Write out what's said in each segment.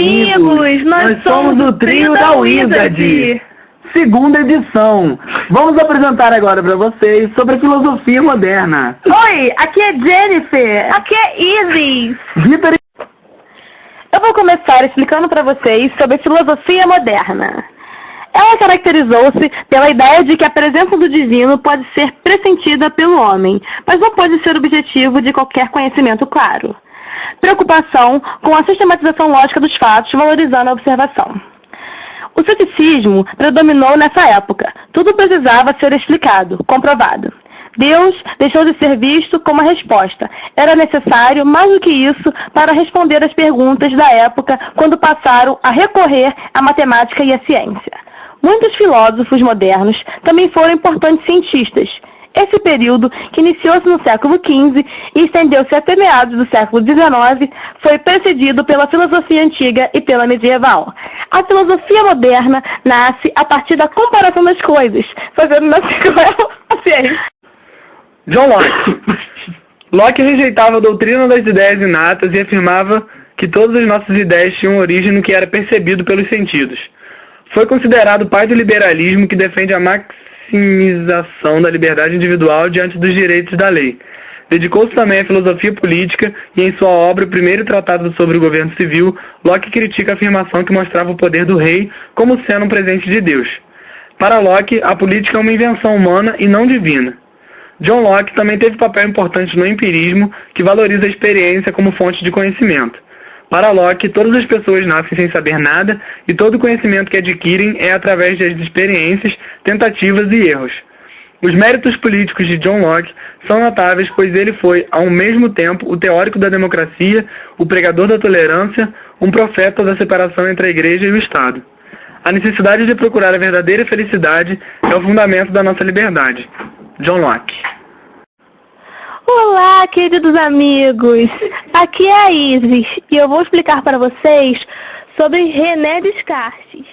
amigos! Nós somos o trio da Wizard! Segunda edição. Vamos apresentar agora para vocês sobre a filosofia moderna. Oi, aqui é Jennifer. Aqui é Isis. Vitor. Eu vou começar explicando para vocês sobre a filosofia moderna. Ela caracterizou-se pela ideia de que a presença do divino pode ser pressentida pelo homem, mas não pode ser objetivo de qualquer conhecimento claro. Preocupação com a sistematização lógica dos fatos, valorizando a observação. O ceticismo predominou nessa época. Tudo precisava ser explicado, comprovado. Deus deixou de ser visto como a resposta. Era necessário, mais do que isso, para responder às perguntas da época, quando passaram a recorrer à matemática e à ciência. Muitos filósofos modernos também foram importantes cientistas. Esse período, que iniciou-se no século XV e estendeu-se até meados do século XIX, foi precedido pela filosofia antiga e pela medieval. A filosofia moderna nasce a partir da comparação das coisas, fazendo nascer a ciência. John Locke. Locke rejeitava a doutrina das ideias inatas e afirmava que todas as nossas ideias tinham origem no que era percebido pelos sentidos. Foi considerado o pai do liberalismo, que defende a maximização da liberdade individual diante dos direitos da lei. Dedicou-se também à filosofia política e em sua obra, o primeiro tratado sobre o governo civil, Locke critica a afirmação que mostrava o poder do rei como sendo um presente de Deus. Para Locke, a política é uma invenção humana e não divina. John Locke também teve papel importante no empirismo, que valoriza a experiência como fonte de conhecimento. Para Locke, todas as pessoas nascem sem saber nada e todo o conhecimento que adquirem é através das experiências, tentativas e erros. Os méritos políticos de John Locke são notáveis, pois ele foi, ao mesmo tempo, o teórico da democracia, o pregador da tolerância, um profeta da separação entre a Igreja e o Estado. A necessidade de procurar a verdadeira felicidade é o fundamento da nossa liberdade. John Locke. Olá, queridos amigos! Aqui é a Isis e eu vou explicar para vocês sobre René Descartes.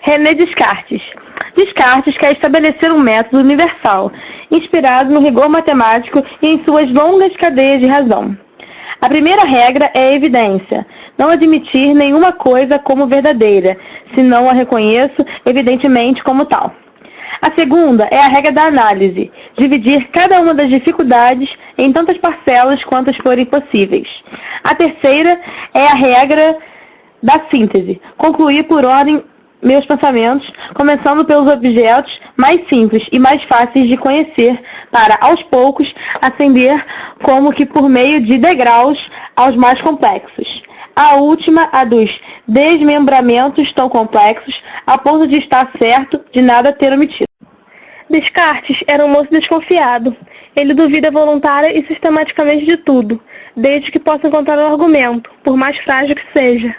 René Descartes. Descartes quer estabelecer um método universal, inspirado no rigor matemático e em suas longas cadeias de razão. A primeira regra é a evidência, não admitir nenhuma coisa como verdadeira, se não a reconheço evidentemente como tal. A segunda é a regra da análise, dividir cada uma das dificuldades em tantas parcelas quantas forem possíveis. A terceira é a regra da síntese, concluir por ordem meus pensamentos, começando pelos objetos mais simples e mais fáceis de conhecer, para, aos poucos, ascender como que por meio de degraus aos mais complexos. A última, a dos desmembramentos tão complexos, a ponto de estar certo de nada ter omitido. Descartes era um moço desconfiado. Ele duvida voluntária e sistematicamente de tudo, desde que possa encontrar um argumento, por mais frágil que seja.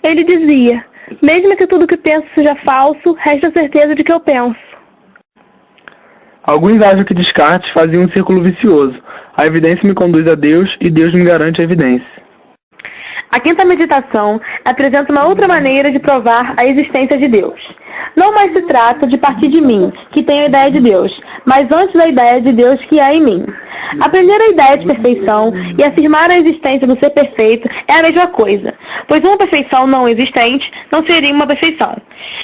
Ele dizia: mesmo que tudo que penso seja falso, resta a certeza de que eu penso. Alguns acham que Descartes fazia um círculo vicioso. A evidência me conduz a Deus e Deus me garante a evidência. A quinta meditação apresenta uma outra maneira de provar a existência de Deus. Não mais se trata de partir de mim, que tenho a ideia de Deus, mas antes da ideia de Deus que há em mim. Aprender a ideia de perfeição e afirmar a existência do ser perfeito é a mesma coisa, pois uma perfeição não existente não seria uma perfeição.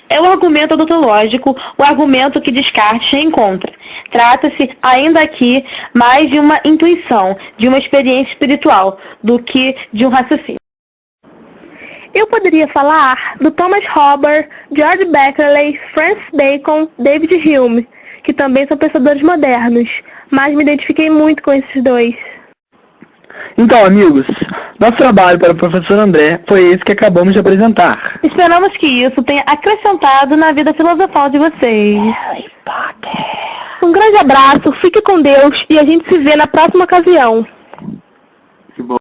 É o argumento odontológico, o argumento que Descartes encontra. Trata-se, ainda aqui, mais de uma intuição, de uma experiência espiritual, do que de um raciocínio. Eu poderia falar do Thomas Hobbes, George Berkeley, Francis Bacon, David Hume, que também são pensadores modernos, mas me identifiquei muito com esses dois. Então, amigos, nosso trabalho para o professor André foi esse que acabamos de apresentar. Esperamos que isso tenha acrescentado na vida filosofal de vocês. Harry Potter. Um grande abraço, fique com Deus e a gente se vê na próxima ocasião.